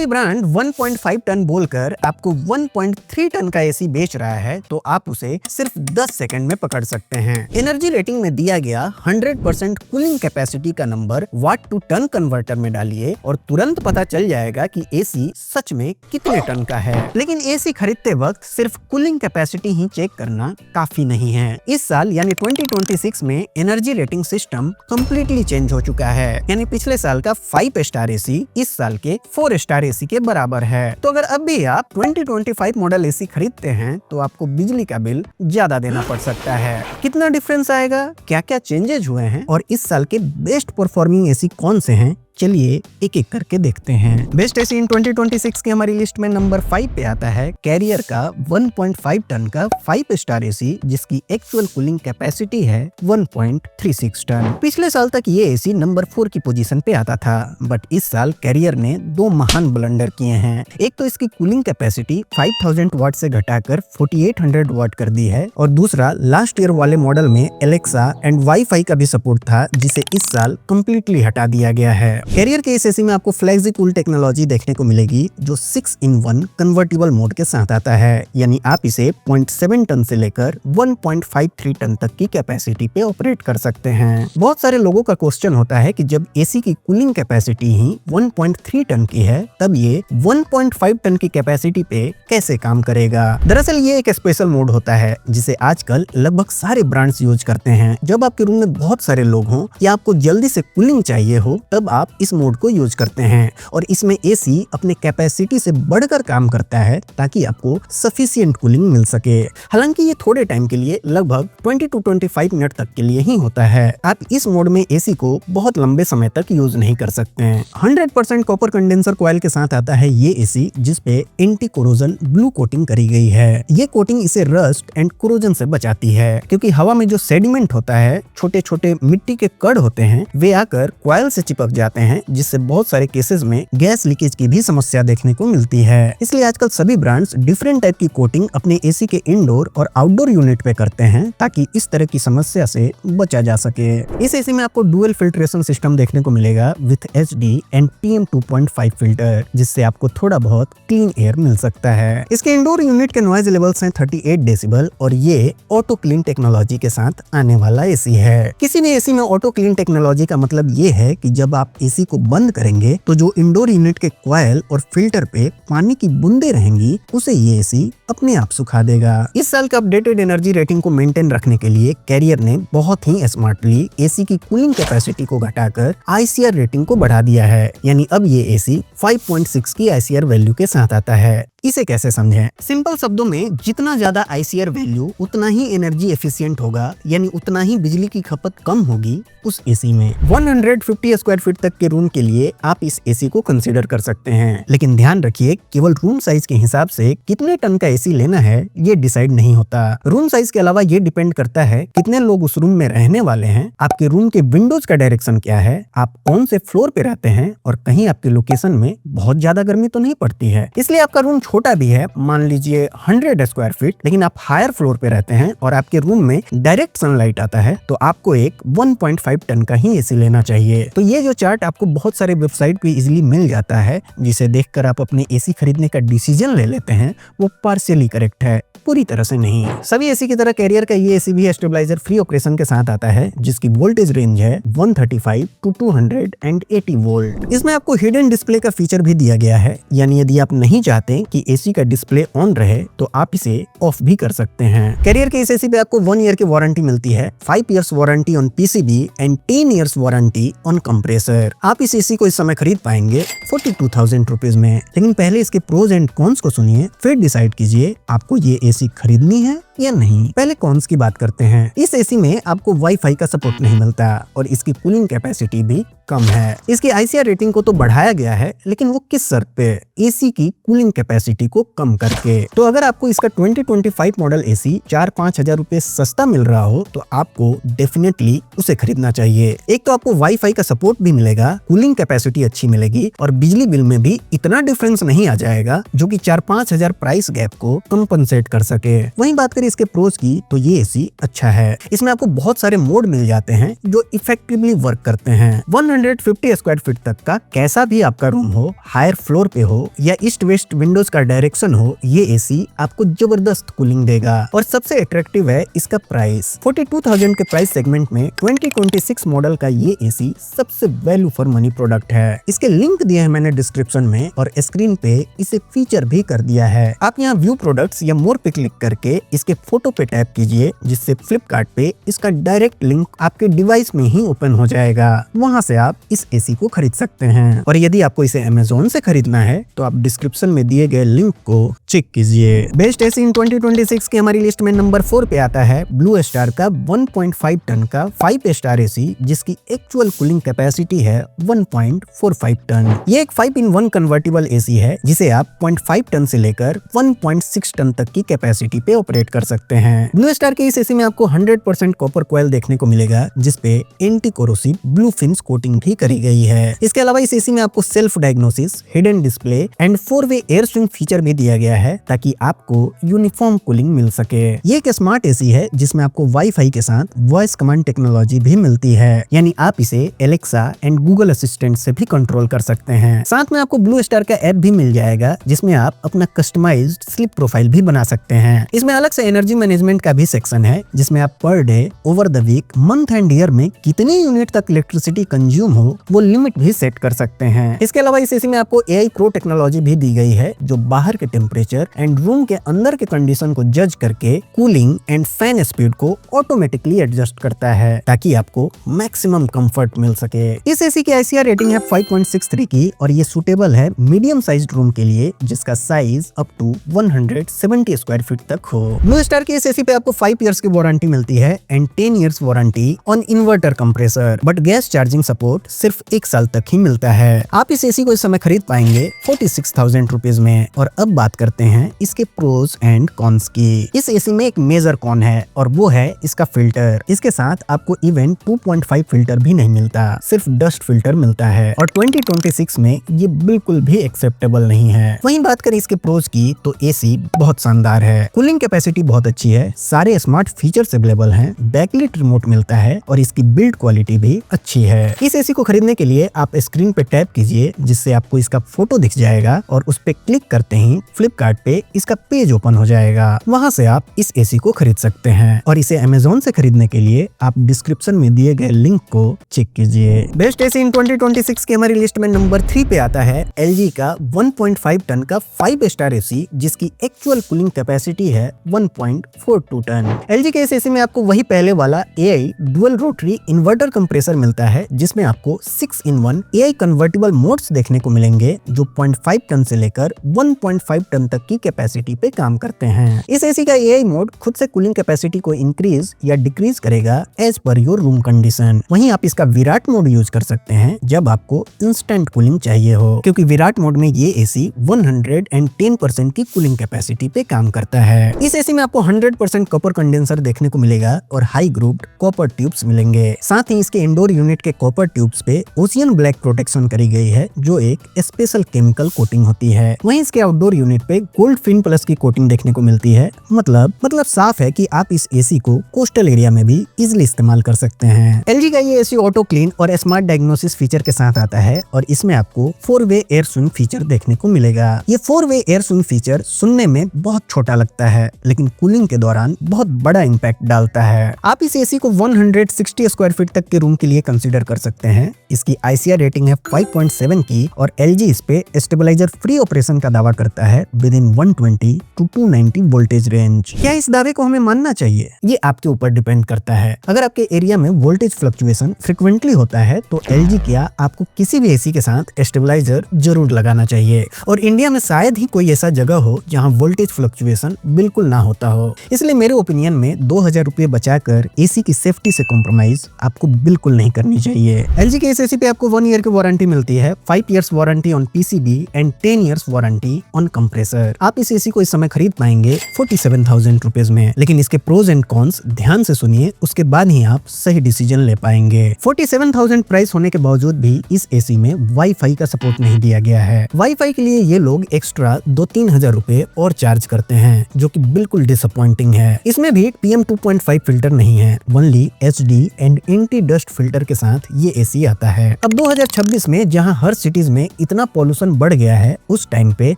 कोई brand 1.5 ton बोलकर आपको 1.3 टन का एसी बेच रहा है तो आप उसे सिर्फ 10 सेकंड में पकड़ सकते हैं। एनर्जी रेटिंग में दिया गया 100% कूलिंग कैपेसिटी का number watt to ton converter में डालिए और तुरंत पता चल जाएगा कि एसी सच में कितने टन का है। लेकिन एसी खरीदते वक्त सिर्फ कूलिंग कैपेसिटी ही चेक करना काफी नहीं है। इस साल यानी 2026 में energy rating system completely change हो चुका है। यानी पिछले साल का 5 स्टार एसी इस साल के 4 स्टार एसी के बराबर है। तो अगर अब भी आप 2025 मॉडल एसी खरीदते हैं तो आपको बिजली का बिल ज्यादा देना पड़ सकता है। कितना डिफरेंस आएगा, क्या क्या चेंजेज हुए हैं और इस साल के बेस्ट परफॉर्मिंग एसी कौन से हैं, चलिए एक एक करके देखते हैं। बेस्ट एसी इन 2026 की हमारी लिस्ट में नंबर 5 पे आता है कैरियर का 1.5 टन का 5 स्टार एसी जिसकी एक्चुअल कूलिंग कैपेसिटी है 1.36 टन। पिछले साल तक ये एसी नंबर 4 की पोजीशन पे आता था, बट इस साल कैरियर ने 2 महान ब्लंडर किए हैं। एक तो इसकी कूलिंग कैपेसिटी 5000 वाट से घटाकर 4800 वाट कर दी है और दूसरा लास्ट ईयर वाले मॉडल में एलेक्सा एंड वाईफाई का भी सपोर्ट था जिसे इस साल कम्प्लीटली हटा दिया गया है। कैरियर के इस एसी में आपको फ्लेक्सी कूल टेक्नोलॉजी देखने को मिलेगी जो 6-in-1 कन्वर्टिबल मोड के साथ आता है। यानी आप इसे 0.7 टन से लेकर 1.53 टन तक की कैपेसिटी पे ऑपरेट कर सकते हैं। बहुत सारे लोगों का क्वेश्चन होता है कि जब एसी की कूलिंग कैपेसिटी ही 1.3 टन की है तब ये 1.5 टन की कैपेसिटी पे कैसे काम करेगा। दरअसल ये एक स्पेशल मोड होता है जिसे आजकल लगभग सारे ब्रांड्स यूज करते हैं। जब आपके रूम में बहुत सारे लोग हों या आपको जल्दी से कूलिंग चाहिए हो तब आप इस मोड को यूज करते हैं और इसमें एसी अपने कैपेसिटी से बढ़कर काम करता है ताकि आपको सफिशिएंट कूलिंग मिल सके। हालांकि ये थोड़े टाइम के लिए लगभग 20 to 25 मिनट तक के लिए ही होता है। आप इस मोड में एसी को बहुत लंबे समय तक यूज नहीं कर सकते हैं। 100% कॉपर कंडेंसर कॉइल के साथ आता है ये एसी जिसपे एंटी कोरोजन ब्लू कोटिंग करी गई है। ये कोटिंग इसे रस्ट एंड कोरोजन से बचाती है क्योंकि हवा में जो सेडिमेंट होता है, छोटे छोटे मिट्टी के कण होते हैं, वे आकर कॉइल से चिपक जाते हैं जिससे बहुत सारे केसेस में गैस लीकेज की भी समस्या देखने को मिलती है। इसलिए आजकल सभी ब्रांड्स डिफरेंट टाइप की कोटिंग अपने एसी के इंडोर और आउटडोर यूनिट पे करते हैं ताकि इस तरह की समस्या से बचा जा सके। इस एसी में आपको डुअल फिल्ट्रेशन सिस्टम देखने को मिलेगा with HD and PM 2.5 filter जिससे आपको थोड़ा बहुत क्लीन एयर मिल सकता है। इसके इंडोर यूनिट के नॉइज लेवल्स हैं 38 डेसिबल और ये ऑटो क्लीन टेक्नोलॉजी के साथ आने वाला एसी है। किसी भी एसी में ऑटो क्लीन टेक्नोलॉजी का मतलब ये है कि जब आप एसी को बंद करेंगे तो जो इंडोर यूनिट के कॉइल और फिल्टर पे पानी की बूंदें रहेंगी उसे ये एसी अपने आप सुखा देगा। इस साल का अपडेटेड एनर्जी रेटिंग को मेंटेन रखने के लिए कैरियर ने बहुत ही स्मार्टली एसी की कूलिंग कैपेसिटी को घटाकर ICR रेटिंग को बढ़ा दिया है। यानी अब ये एसी 5.6 की ICR वैल्यू के साथ आता है। इसे कैसे समझें? सिंपल शब्दों में जितना ज्यादा ICR वैल्यू उतना ही एनर्जी एफिशिएंट होगा, यानी उतना ही बिजली की खपत कम होगी उस एसी में। 150 स्क्वायर फीट तक के रूम के लिए आप इस एसी को कंसीडर कर सकते हैं, लेकिन ध्यान रखिए केवल रूम साइज के हिसाब से कितने टन का एसी लेना है ये डिसाइड नहीं होता। रूम साइज के अलावा ये डिपेंड करता है कितने लोग उस रूम में रहने वाले हैं, आपके रूम के विंडोज का डायरेक्शन क्या है, आप कौन से फ्लोर पे रहते हैं और कहीं आपके लोकेशन में बहुत ज्यादा गर्मी तो नहीं पड़ती है। इसलिए आपका रूम छोटा भी है, मान लीजिए 100 स्क्वायर फीट, लेकिन आप हायर फ्लोर पे रहते हैं और आपके रूम में डायरेक्ट सनलाइट आता है तो आपको एक 1.5 टन का ही एसी लेना चाहिए। तो ये जो चार्ट आपको बहुत सारे वेबसाइट पे इजीली मिल जाता है जिसे देखकर आप अपने एसी खरीदने का डिसीजन ले लेते हैं, वो पार्शियली करेक्ट है, पूरी तरह से नहीं। सभी एसी की तरह कैरियर का ये एसी भी स्टेबलाइजर फ्री ऑपरेशन के साथ आता है जिसकी वोल्टेज रेंज है 135 to 280 वोल्ट। इसमें आपको हिडन डिस्प्ले का फीचर भी दिया गया है, यानी यदि आप नहीं चाहते कि एसी का डिस्प्ले ऑन रहे तो आप इसे ऑफ भी कर सकते हैं। कैरियर के इस एसी पे आपको 1 ईयर की वारंटी मिलती है, 5 years warranty on PCB and 10 years warranty on compressor. आप इस एसी को इस समय खरीद पाएंगे 42,000 रुपीज में। लेकिन पहले इसके प्रोज एंड कॉन्स को सुनिए, फिर डिसाइड कीजिए आपको ये एसी खरीदनी है या नहीं। पहले कॉन्स की बात करते हैं। इस एसी में आपको वाईफाई का सपोर्ट नहीं मिलता और इसकी कूलिंग कैपेसिटी भी कम है। इसकी ICR रेटिंग को तो बढ़ाया गया है, लेकिन वो किस शर्त पे? एसी की कूलिंग कैपेसिटी को कम करके। तो अगर आपको इसका 2025 मॉडल एसी 4-5 हजार रुपए सस्ता मिल रहा हो तो आपको डेफिनेटली उसे खरीदना चाहिए। एक तो आपको वाईफाई का सपोर्ट भी मिलेगा, कूलिंग कैपेसिटी अच्छी मिलेगी और बिजली बिल में भी इतना डिफरेंस नहीं आ जाएगा जो कि 4-5 हजार प्राइस गैप को कंपनसेट कर सके। वहीं बात करें इसके प्रोज की तो ये एसी अच्छा है। इसमें आपको बहुत सारे मोड मिल जाते हैं जो इफेक्टिवली वर्क करते हैं। 150 स्क्वायर फीट तक का कैसा भी आपका रूम हो, हायर फ्लोर पे हो या ईस्ट वेस्ट विंडोज का डायरेक्शन हो, ये एसी आपको जबरदस्त कूलिंग देगा। और सबसे अट्रैक्टिव है इसका प्राइस। 42,000 के प्राइस सेगमेंट में 2026 मॉडल का ये एसी सबसे वैल्यू फॉर मनी प्रोडक्ट है। इसके लिंक दिए हैं मैंने डिस्क्रिप्शन में और स्क्रीन पे इसे फीचर भी कर दिया है। आप यहाँ व्यू प्रोडक्ट्स या मोर पे क्लिक करके इसके फोटो पे टैप कीजिए, जिससे फ्लिपकार्ट पे इसका डायरेक्ट लिंक आपके डिवाइस में ही ओपन हो जाएगा। वहाँ से आप इस एसी को खरीद सकते हैं। और यदि आपको इसे अमेज़न से खरीदना है तो आप डिस्क्रिप्शन में दिए गए लिंक को चेक कीजिए। बेस्ट एसी इन 2026 की हमारी लिस्ट में नंबर 4 पे आता है ब्लू स्टार का 1.5 टन का 5 स्टार एसी, जिसकी एक्चुअल कूलिंग कैपेसिटी है 1.45 टन। ये एक 5-in-1 कन्वर्टेबल एसी है, जिसे आप 0.5 टन से लेकर 1.6 टन तक की कैपेसिटी पे ऑपरेट कर सकते हैं। ब्लू स्टार के इस एसी में आपको 100% कॉपर कॉइल देखने को मिलेगा, जिसपे anti corrosive blue fins coating भी करी गई है। इसके अलावा इस एसी में आपको self diagnosis, hidden display and 4-वे एयर स्विंग फीचर भी दिया गया है, ताकि आपको यूनिफॉर्म कूलिंग मिल सके। ये एक स्मार्ट एसी है जिसमें आपको वाईफाई के साथ वॉइस कमांड टेक्नोलॉजी भी मिलती है, यानी आप इसे एलेक्सा एंड गूगल असिस्टेंट से भी कंट्रोल कर सकते हैं। साथ में आपको ब्लू स्टार का ऐप भी मिल जाएगा, जिसमें आप अपना कस्टमाइज्ड स्लीप प्रोफाइल भी बना सकते हैं। इसमें अलग से एनर्जी मैनेजमेंट का भी सेक्शन है, जिसमें आप per day, over the week, month and year में कितनी यूनिट तक इलेक्ट्रिसिटी कंज्यूम हो वो लिमिट भी सेट कर सकते हैं। इसके अलावा इस एसी में आपको AI प्रो टेक्नोलॉजी भी दी गई है, जो बाहर के टेम्परेचर एंड रूम के अंदर के कंडीशन को जज करके कूलिंग एंड फैन स्पीड को ऑटोमेटिकली एडजस्ट करता है, ताकि आपको मैक्सिमम कंफर्ट मिल सके। इस एसी की ICR रेटिंग है 5.63 की और ये सूटेबल है मीडियम साइज्ड रूम के लिए, जिसका size up to 170 square feet तक हो। ब्लू स्टार की इस एसी पे आपको 5 इयर्स की वारंटी मिलती है and 10 years warranty on inverter compressor, but gas charging support सिर्फ 1 साल तक ही मिलता है। आप इस एसी को इस समय खरीद पाएंगे 46,000 रुपीज में। और अब बात करते हैं इसके प्रोज एंड कॉन्स की। इस एसी में एक मेजर कॉन है और वो है इसका फिल्टर। इसके साथ आपको इवन 2.5 फिल्टर भी नहीं मिलता, सिर्फ डस्ट फिल्टर मिलता है और 2026 में ये बिल्कुल भी एक्सेप्टेबल नहीं है। वहीं बात करें इसके प्रोज की तो एसी बहुत शानदार है। कूलिंग कैपेसिटी बहुत अच्छी है, सारे स्मार्ट फीचर्स अवेलेबल हैं, बैकलिट रिमोट मिलता है और इसकी बिल्ड क्वालिटी भी अच्छी है। इस एसी को खरीदने के लिए आप स्क्रीन पे टैप कीजिए, जिससे आपको इसका फोटो दिख जाएगा और उस पे क्लिक करते ही फ्लिपकार्ट पे इसका पेज ओपन हो जाएगा। वहां से आप इस एसी को खरीद सकते हैं और इसे अमेज़न से खरीदने के लिए आप डिस्क्रिप्शन में दिए गए लिंक को चेक कीजिए। बेस्ट एसी इन 2026 की हमारी लिस्ट में नंबर 3 पे आता है LG का 1.5 टन का 5 स्टार एसी, जिसकी एक्चुअल कूलिंग कैपेसिटी है 1.42 टन। LG के इस एसी में आपको वही पहले वाला AI dual rotary inverter compressor मिलता है, जिसमें आपको 6-in-1 AI कन्वर्टेबल मोड्स देखने को मिलेंगे, जो 0.5 टन से लेकर 1.5 टन तक की कैपेसिटी पे काम करते हैं। इस एसी का AI मोड खुद से कूलिंग कैपेसिटी को इंक्रीज या डिक्रीज करेगा as per your room condition. वहीं आप इसका विराट मोड यूज कर सकते हैं जब आपको इंस्टेंट कूलिंग चाहिए हो, क्योंकि विराट मोड में ये एसी 110% की कूलिंग कैपेसिटी पे काम करता है। इस एसी में आपको 100% कॉपर कंडेंसर देखने को मिलेगा और हाई ग्रुप्ड कॉपर ट्यूब्स मिलेंगे। साथ ही इसके इंडोर यूनिट के कॉपर ट्यूब्स पे ओशियन ब्लैक प्रोटेक्शन करी गई है, जो एक स्पेशल केमिकल कोटिंग होती है। वहीं इसके आउटडोर यूनिट पे गोल्ड फिन प्लस की कोटिंग देखने को मिलती है। मतलब साफ है कि आप इस एसी को कोस्टल एरिया में भी इजिली इस्तेमाल कर सकते हैं। LG का ये एसी ऑटो क्लीन और स्मार्ट डायग्नोसिस फीचर के साथ आता है और इसमें आपको 4-वे एयर स्विंग फीचर देखने को मिलेगा। ये 4-वे एयर स्विंग फीचर सुनने में बहुत छोटा लगता है, लेकिन कूलिंग के दौरान बहुत बड़ा इम्पैक्ट डालता है। आप इस एसी को 160 स्क्वायर फीट तक के रूम के लिए कंसीडर कर सकते हैं। इसकी ICR रेटिंग है 5.7 की और LG इस पे स्टेबलाइजर फ्री ऑपरेशन का दावा करता है with in 120 to 290 voltage range. क्या इस दावे को हमें मानना चाहिए? ये आपके ऊपर डिपेंड करता है। अगर आपके एरिया में वोल्टेज फ्लक्चुएशन फ्रिक्वेंटली होता है तो LG क्या आपको किसी भी एसी के साथ स्टेबलाइजर जरूर लगाना चाहिए। और इंडिया में शायद ही कोई ऐसा जगह हो जहां वोल्टेज फ्लक्चुएशन बिल्कुल ना होता हो। इसलिए मेरे ओपिनियन में 2000 रुपए बचाकर एसी की सेफ्टी से कॉम्प्रोमाइज आपको बिल्कुल नहीं करनी चाहिए। LG के इस एसी पे आपको 1 ईयर की वारंटी मिलती है, 5 years warranty on PCB and 10 years warranty on compressor. आप इस एसी को इस समय खरीद पाएंगे 47,000 रुपीज में। लेकिन इसके प्रोज एंड कॉन्स ध्यान से सुनिए, उसके बाद ही आप सही डिसीजन ले पाएंगे। 47,000 प्राइस होने के बावजूद भी इस एसी में वाईफाई का सपोर्ट नहीं दिया गया है। वाईफाई के लिए ये लोग एक्स्ट्रा 2-3 हजार रुपए और चार्ज करते हैं, जो कि बिल्कुल डिसअपॉइंटिंग है। इसमें भी PM 2.5 फिल्टर नहीं है, only HD and anti dust filter के साथ ये एसी आता है। अब 2026 में जहां हर सिटीज में इतना पॉल्यूशन बढ़ गया है, उस टाइम पे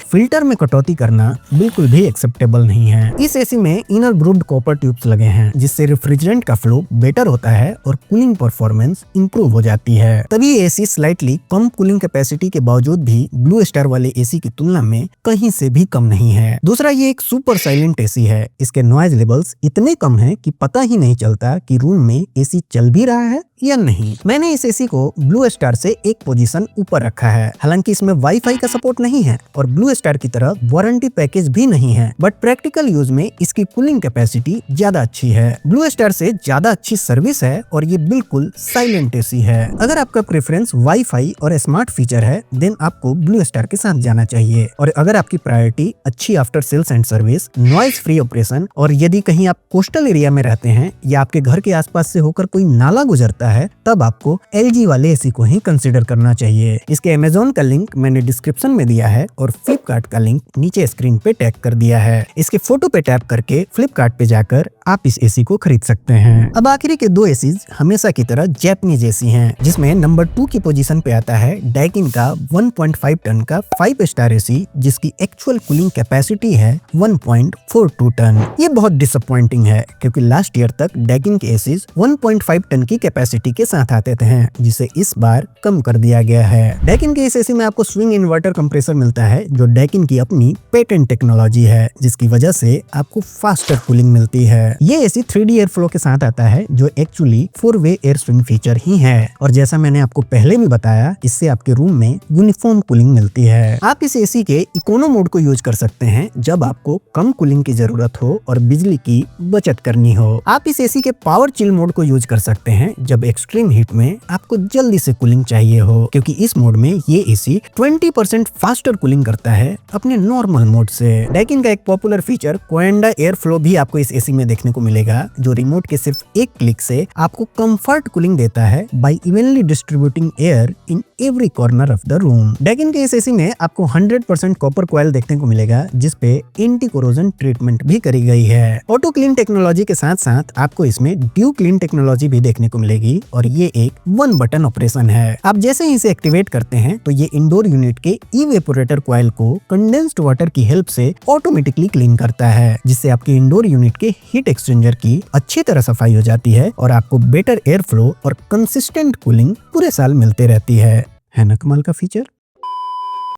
फिल्टर में कटौती करना बिल्कुल भी एक्सेप्टेबल नहीं है। इस एसी में इनर ब्रूड कॉपर ट्यूब्स लगे हैं, जिससे रेफ्रिजरेंट का फ्लो बेटर होता है और कूलिंग परफॉर्मेंस इंप्रूव हो जाती है। तभी एसी स्लाइटली कम कूलिंग कैपेसिटी के बावजूद भी ब्लू स्टार वाले एसी की तुलना में कहीं से भी कम नहीं है। दूसरा, ये एक सुपर साइलेंट एसी है। इसके नॉइज लेवल्स इतने कम हैं कि पता ही नहीं चलता कि रूम में एसी चल भी रहा है या नहीं। मैंने इस एसी को ब्लू स्टार से एक पोजीशन ऊपर रखा है। हालांकि इसमें वाईफाई का सपोर्ट नहीं है और ब्लू स्टार की तरह वारंटी पैकेज भी नहीं है, बट प्रैक्टिकल यूज में इसकी कूलिंग कैपेसिटी ज्यादा अच्छी है। ब्लू स्टार से ज्यादा अच्छी सर्विस है और ये बिल्कुल साइलेंट एसी है। अगर आपका प्रेफरेंस वाईफाई और स्मार्ट फीचर है, देन आपको ब्लू स्टार के साथ जाना चाहिए। और अगर आपकी प्रायोरिटी अच्छी after sales and service, noise free operation, और यदि कहीं आप कोस्टल एरिया में रहते हैं या आपके घर के आसपास से होकर कोई नाला गुजरता है, तब आपको LG वाले एसी को ही कंसीडर करना चाहिए। इसके Amazon का लिंक मैंने डिस्क्रिप्शन में दिया है और फ्लिपकार्ट का लिंक नीचे स्क्रीन पे टैग कर दिया है। इसके फोटो पे टैप करके फ्लिपकार्ट पे जाकर आप इस एसी को खरीद सकते हैं। अब आखिरी के दो एसीज हमेशा की तरह जैपनीज एसी हैं, जिसमें नंबर 2 की पोजीशन पे आता है डाइकिन का 1.5 टन का 5 स्टार एसी, जिसकी एक्चुअल कूलिंग कैपेसिटी है 1.42 टन। ये बहुत डिसअपॉइंटिंग है क्योंकि लास्ट ईयर तक डाइकिन के एसीज 1.5 टन की कैपेसिटी के साथ आते थे, जिसे इस बार कम कर दिया गया है। डाइकिन के इस एसी में आपको स्विंग इन्वर्टर कंप्रेसर मिलता है, जो डाइकिन की अपनी पेटेंट टेक्नोलॉजी है, जिसकी वजह से आपको फास्टर कूलिंग मिलती है। ये एसी 3D एयर फ्लो के साथ आता है, जो एक्चुअली 4-वे एयर स्विंग फीचर ही है। और जैसा मैंने आपको पहले भी बताया, इससे आपके रूम में यूनिफॉर्म कूलिंग मिलती है। आप इस एसी के इकोनो मोड को यूज कर सकते हैं जब आपको कम कूलिंग की जरूरत हो और बिजली की बचत करनी हो। आप इस एसी के पावर चिल मोड को यूज कर सकते हैं जब एक्सट्रीम हीट में आपको जल्दी से कूलिंग चाहिए हो, क्योंकि इस मोड में ये एसी 20% फास्टर कूलिंग करता है अपने नॉर्मल मोड से। डाइकिन का एक पॉपुलर फीचर कोएंडा एयर फ्लो भी आपको इस एसी में देखने को मिलेगा, जो रिमोट के सिर्फ एक क्लिक से आपको कंफर्ट कूलिंग देता है by evenly distributing air in every corner of the room. Daikin के इस एसी में आपको 100% कॉपर कॉइल देखने को मिलेगा, जिसपे एंटी कोरोजन ट्रीटमेंट भी करी गई है। ऑटो क्लीन टेक्नोलॉजी के साथ साथ आपको इसमें ड्यू क्लीन टेक्नोलॉजी भी देखने को मिलेगी, और ये एक 1 बटन ऑपरेशन है। आप जैसे ही इसे एक्टिवेट करते हैं तो ये इंडोर यूनिट के इवेपोरेटर कॉइल को कंडेंस्ड वाटर की हेल्प से ऑटोमेटिकली क्लीन करता है, जिससे आपके इंडोर यूनिट के हीट एक्सचेंजर की अच्छी तरह सफाई हो जाती है और आपको बेटर एयर फ्लो और कंसिस्टेंट कूलिंग पूरे साल मिलते रहती है ना कमाल का फीचर।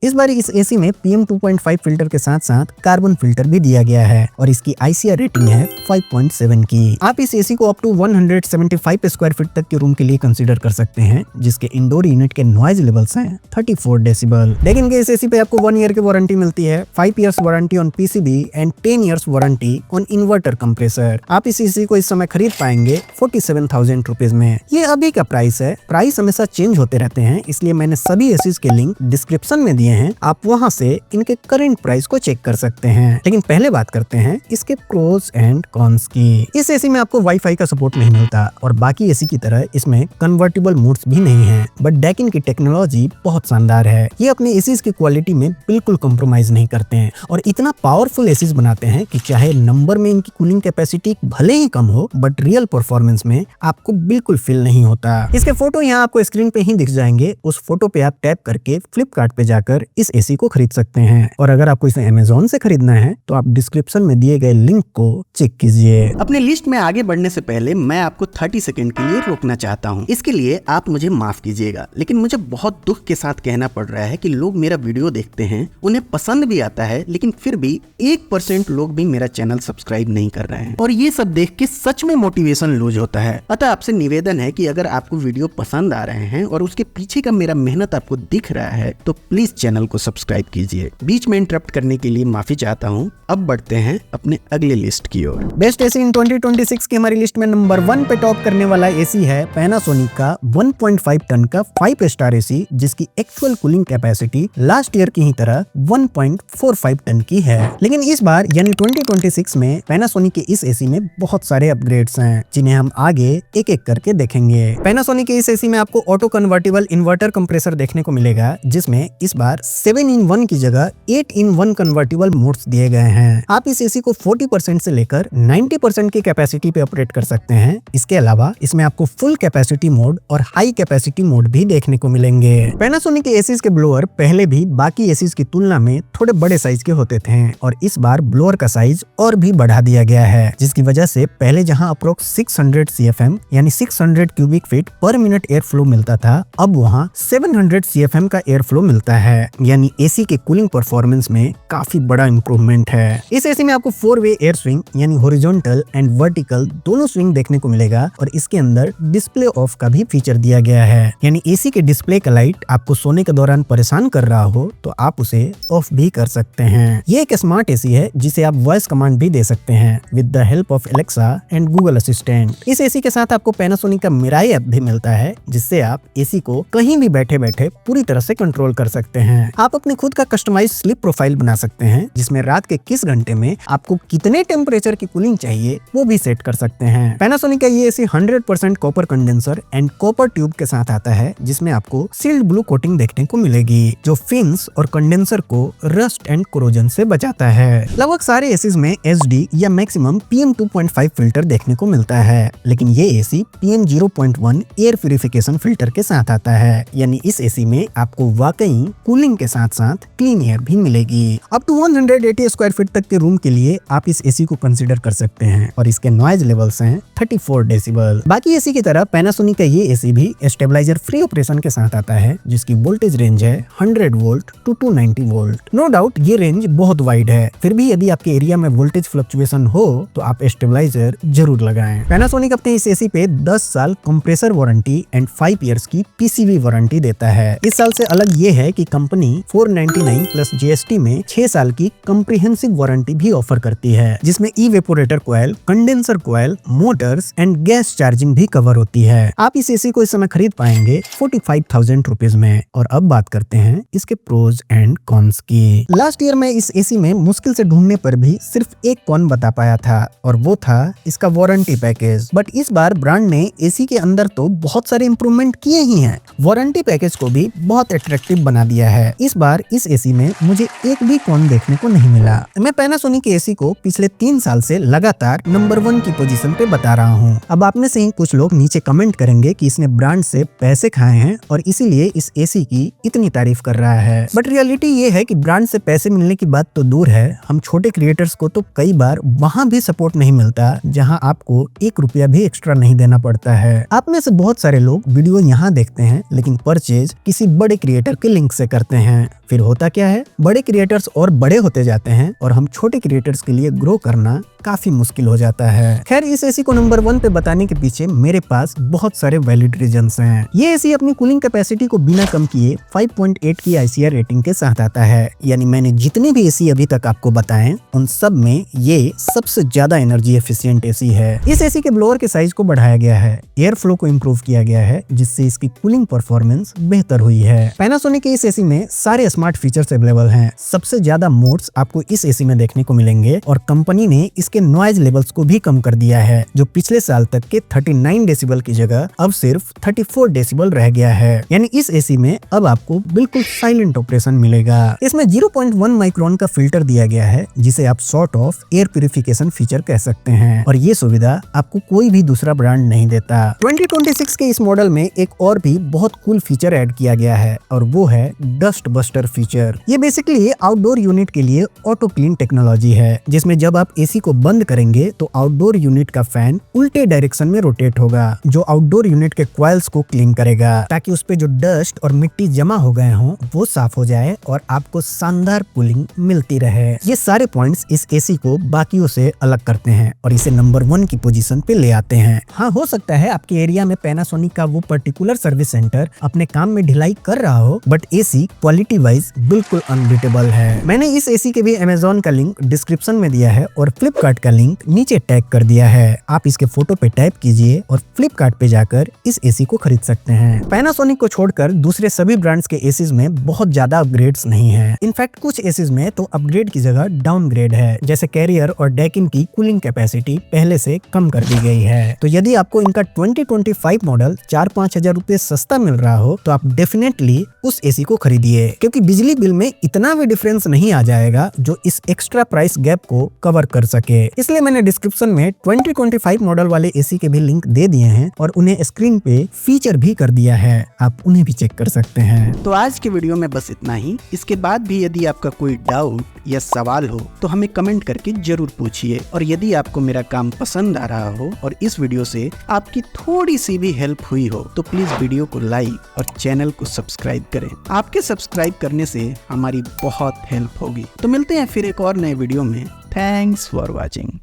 इस बार इस एसी में PM 2.5 फिल्टर के साथ साथ कार्बन फिल्टर भी दिया गया है और इसकी ICR रेटिंग है 5.7 की। आप इस एसी को अप टू 175 स्क्वायर फीट तक के रूम के लिए कंसीडर कर सकते हैं, जिसके इंडोर यूनिट के नॉइज लेवल्स हैं 34 डेसिबल। लेकिन के इस एसी पे आपको 1 ईयर की वारंटी मिलती है, 5 years warranty on PCB and 10 years warranty on inverter compressor. आप इस एसी को इस समय खरीद पाएंगे 47,000 रुपीज में। ये अभी का प्राइस है, प्राइस हमेशा चेंज होते रहते हैं, इसलिए मैंने सभी एसीज के लिंक डिस्क्रिप्शन में दिए हैं, आप वहां से इनके करंट प्राइस को चेक कर सकते हैं। लेकिन पहले बात करते हैं इसके प्रोस एंड कॉन्स की। इस एसी में आपको वाईफाई का सपोर्ट नहीं मिलता और बाकी एसी की तरह इसमें कन्वर्टेबल मोड्स भी नहीं है, बट डाइकिन की टेक्नोलॉजी बहुत शानदार है। ये अपने एसीज की क्वालिटी में बिल्कुल कॉम्प्रोमाइज नहीं करते हैं और इतना पावरफुल एसीज बनाते हैं कि चाहे नंबर में इनकी कूलिंग कैपेसिटी भले ही कम हो, बट रियल परफॉर्मेंस में आपको बिल्कुल फील नहीं होता। इसके फोटो यहाँ आपको स्क्रीन पे ही दिख जाएंगे, उस फोटो पे आप टैप करके फ्लिपकार्ट पे जाकर इस एसी को खरीद सकते हैं। और अगर आपको इसे Amazon से खरीदना है तो आप डिस्क्रिप्शन में दिए गए लिंक को चेक कीजिए। अपने लिस्ट में आगे बढ़ने से पहले मैं आपको 30 सेकंड के लिए रोकना चाहता हूं। इसके लिए आप मुझे माफ कीजिएगा, लेकिन मुझे बहुत दुख के साथ कहना पड़ रहा है कि लोग मेरा वीडियो देखते हैं, उन्हें पसंद भी आता है, लेकिन फिर भी 1% लोग भी मेरा चैनल सब्सक्राइब नहीं कर रहे हैं और ये सब देख के सच में मोटिवेशन लूज होता है। अतः आपसे निवेदन है कि अगर आपको वीडियो पसंद आ रहे हैं और उसके पीछे का मेरा मेहनत आपको दिख रहा है तो प्लीज चैनल को सब्सक्राइब कीजिए। बीच में इंटरप्ट करने के लिए माफी चाहता हूं। अब बढ़ते हैं अपने अगले लिस्ट की ओर। बेस्ट एसी इन 2026 की हमारी लिस्ट में नंबर 1 पे टॉप करने वाला एसी है पैनासोनिक का 1.5 टन का 5 स्टार एसी, जिसकी actual cooling capacity last year की ही तरह 1.45 टन की है। लेकिन इस बार यानी 2026 में पैनासोनिक के इस एसी में बहुत सारे अपग्रेड्स हैं, जिन्हें हम आगे एक एक करके देखेंगे। पैनासोनिक के इस एसी में आपको ऑटो कन्वर्टेबल इन्वर्टर कंप्रेसर देखने को मिलेगा, जिसमें इस बार 7-in-1 की जगह 8-in-1 कन्वर्टिबल मोड्स दिए गए हैं। आप इस एसी को 40% से लेकर 90% की कैपेसिटी पे ऑपरेट कर सकते हैं। इसके अलावा इसमें आपको फुल कैपेसिटी मोड और हाई कैपेसिटी मोड भी देखने को मिलेंगे। पैनासोनिक के एसीज के ब्लोअर पहले भी बाकी एसीज की तुलना में थोड़े बड़े साइज के होते थे और इस बार ब्लोअर का साइज और भी बढ़ा दिया गया है, जिसकी वजह से पहले जहां अप्रोक्स 600 CFM यानी 600 क्यूबिक फीट पर मिनट एयर फ्लो मिलता था, अब वहां 700 CFM का एयर फ्लो मिलता है, यानी एसी के कूलिंग परफॉर्मेंस में काफी बड़ा इंप्रूवमेंट है। इस एसी में आपको 4-वे एयर स्विंग यानी हॉरिजॉन्टल एंड वर्टिकल दोनों स्विंग देखने को मिलेगा और इसके अंदर डिस्प्ले ऑफ का भी फीचर दिया गया है, यानी एसी के डिस्प्ले का लाइट आपको सोने के दौरान परेशान कर रहा हो तो आप उसे ऑफ भी कर सकते हैं। ये एक स्मार्ट एसी है जिसे आप वॉइस कमांड भी दे सकते हैं with the help of Alexa and Google assistant. इस एसी के साथ आपको पैनासोनिक का मिराई ऐप भी मिलता है, जिससे आप एसी को कहीं भी बैठे बैठे पूरी तरह से कंट्रोल कर सकते हैं। आप अपने खुद का कस्टमाइज स्लीप प्रोफाइल बना सकते हैं, जिसमें रात के किस घंटे में आपको कितने टेम्परेचर की कूलिंग चाहिए वो भी सेट कर सकते हैं। पैनासोनिक का ये AC 100% copper condenser and copper tube के साथ आता है, जिसमें आपको सील्ड ब्लू कोटिंग देखने को मिलेगी, जो फिन्स और कंडेंसर को रस्ट एंड कोरोजन से बचाता है। लगभग सारे एसीज में SD या मैक्सिमम PM 2.5 फिल्टर देखने को मिलता है, लेकिन ये AC PM 0.1 air purification filter के साथ आता है, यानी इस एसी में आपको वाकई कूलिंग के साथ साथ क्लीन एयर भी मिलेगी। अप टू 180 स्क्वायर फीट तक के रूम के लिए आप इस एसी को कंसीडर कर सकते हैं और इसके नॉइज लेवल्स हैं 34 डेसिबल। बाकी एसी की तरह पैनासोनिक का ये एसी भी स्टेबलाइजर फ्री ऑपरेशन के साथ आता है, जिसकी वोल्टेज रेंज है 100 volt to 290 volt. No doubt ये रेंज बहुत वाइड है, फिर भी यदि आपके एरिया में वोल्टेज फ्लक्चुएशन हो तो आप स्टेबलाइजर जरूर लगाएं। पैनासोनिक अपने इस एसी पे 10 साल कंप्रेसर वारंटी एंड 5 इयर्स की PCV वारंटी देता है। इस साल से अलग ये है कि कंपनी 499 प्लस GST में 6 साल की कॉम्प्रिहेंसिव वारंटी भी ऑफर करती है, जिसमें evaporator coil, condenser coil, Motors and gas charging भी कवर होती है। आप इस एसी को इस समय खरीद पाएंगे 45,000 रुपीज में। और अब बात करते हैं इसके प्रोज एंड कॉन्स की। लास्ट ईयर में इस एसी में मुश्किल से ढूंढने पर भी सिर्फ एक कॉन बता पाया था, और वो था इसका वारंटी पैकेज। बट इस बार ब्रांड ने एसी के अंदर तो बहुत सारे इंप्रूवमेंट किए ही हैं, वारंटी पैकेज को भी बहुत अट्रैक्टिव बना दिया है। इस बार इस एसी में मुझे एक भी कॉन देखने को नहीं मिला। मैं पैनासोनिक के एसी को पिछले 3 साल से लगातार नंबर 1 की पोजीशन पे बता रहा हूँ। अब आप में से ही कुछ लोग नीचे कमेंट करेंगे कि इसने ब्रांड से पैसे खाए हैं और इसीलिए इस एसी की इतनी तारीफ कर रहा है। बट रियलिटी ये है कि ब्रांड से पैसे मिलने की बात तो दूर है, हम छोटे क्रिएटर्स को तो कई बार वहाँ भी सपोर्ट नहीं मिलता जहाँ आपको 1 रुपया भी एक्स्ट्रा नहीं देना पड़ता है। आप में से बहुत सारे लोग वीडियो यहाँ देखते हैं लेकिन परचेज किसी बड़े क्रिएटर के लिंक से करते हैं। फिर होता क्या है, बड़े क्रिएटर्स और बड़े होते जाते हैं और हम छोटे क्रिएटर्स के लिए ग्रो करना काफी मुश्किल हो जाता है। खैर, इस एसी को नंबर 1 पे बताने के पीछे मेरे पास बहुत सारे वैलिड रीजंस हैं। ये एसी अपनी कूलिंग कैपेसिटी को बिना कम किए 5.8 की ICR रेटिंग के साथ आता है, यानी मैंने जितने भी एसी अभी तक आपको बताएं उन सब में ये सबसे ज्यादा एनर्जी एफिशिएंट एसी है। इस एसी के ब्लोअर के साइज को बढ़ाया गया है, एयर फ्लो को इम्प्रूव किया गया है, जिससे इसकी कूलिंग परफॉर्मेंस बेहतर हुई है। पैनासोनिक के इस एसी में सारे स्मार्ट फीचर्स अवेलेबल हैं। सबसे ज्यादा मोड्स आपको इस एसी में देखने को मिलेंगे और कंपनी ने इसके नॉइज लेवल्स को भी कम कर दिया है, जो पिछले साल तक के 39 डेसिबल की जगह अब सिर्फ 34 डेसिबल रह गया है। यानी इस एसी में अब आपको बिल्कुल साइलेंट ऑपरेशन मिलेगा। इसमें 0.1 माइक्रोन का फिल्टर दिया गया है, जिसे आप sort of air purification feature कह सकते हैं, और ये सुविधा आपको कोई भी दूसरा ब्रांड नहीं देता। 2026 के इस मॉडल में एक और भी बहुत कूल फीचर ऐड किया गया है और वो है डस्ट बस्टर फीचर। ये बेसिकली आउटडोर यूनिट के लिए ऑटो क्लीन टेक्नोलॉजी है, जिसमें जब आप एसी को बंद करेंगे तो आउटडोर यूनिट का फैन उल्टे डायरेक्शन में रोटेट होगा, जो आउटडोर यूनिट के कॉइल्स को क्लीन करेगा, ताकि उस पे जो डस्ट और मिट्टी जमा हो गए हों वो साफ हो जाए और आपको शानदार कूलिंग मिलती रहे। ये सारे पॉइंट्स इस एसी को बाकियों से अलग करते हैं और इसे नंबर 1 की पोजीशन पे ले आते हैं। हाँ, हो सकता है आपके एरिया में पैनासोनिक का वो पर्टिकुलर सर्विस सेंटर अपने काम में ढिलाई कर रहा हो, बट एसी क्वालिटी वाइज बिल्कुल अनबीटेबल है। मैंने इस एसी के भी अमेजोन का लिंक डिस्क्रिप्शन में दिया है और फ्लिपकार्ट का लिंक नीचे टैग कर दिया है। आप इसके फोटो पे टैप कीजिए और फ्लिपकार्ट पे जाकर इस एसी को खरीद सकते हैं। पैनासोनिक को छोड़कर दूसरे सभी ब्रांड्स के एसीज में बहुत ज्यादा अपग्रेड्स नहीं है। इनफैक्ट कुछ एसीज में तो अपग्रेड की जगह डाउनग्रेड है, जैसे कैरियर और डेकिन की कूलिंग कैपेसिटी पहले से कम कर दी गई है। तो यदि आपको इनका 2025 मॉडल 4-5 हजार रुपए सस्ता मिल रहा हो तो आप डेफिनेटली उस एसी को खरीदिए। किए, क्योंकि बिजली बिल में इतना भी डिफरेंस नहीं आ जाएगा जो इस एक्स्ट्रा प्राइस गैप को कवर कर सके। इसलिए मैंने डिस्क्रिप्शन में 2025 मॉडल वाले एसी के भी लिंक दे दिए हैं और उन्हें स्क्रीन पे फीचर भी कर दिया है, आप उन्हें भी चेक कर सकते हैं। तो आज के वीडियो में बस इतना ही। इसके बाद भी यदि आपका कोई डाउट या सवाल हो तो हमें कमेंट करके जरूर पूछिए, और यदि आपको मेरा काम पसंद आ रहा हो और इस वीडियो से आपकी थोड़ी सी भी हेल्प हुई हो तो प्लीज वीडियो को लाइक और चैनल को सब्सक्राइब करें। आपके सब्सक्राइब करने से हमारी बहुत हेल्प होगी। तो मिलते हैं फिर एक और नए वीडियो में। Thanks for watching.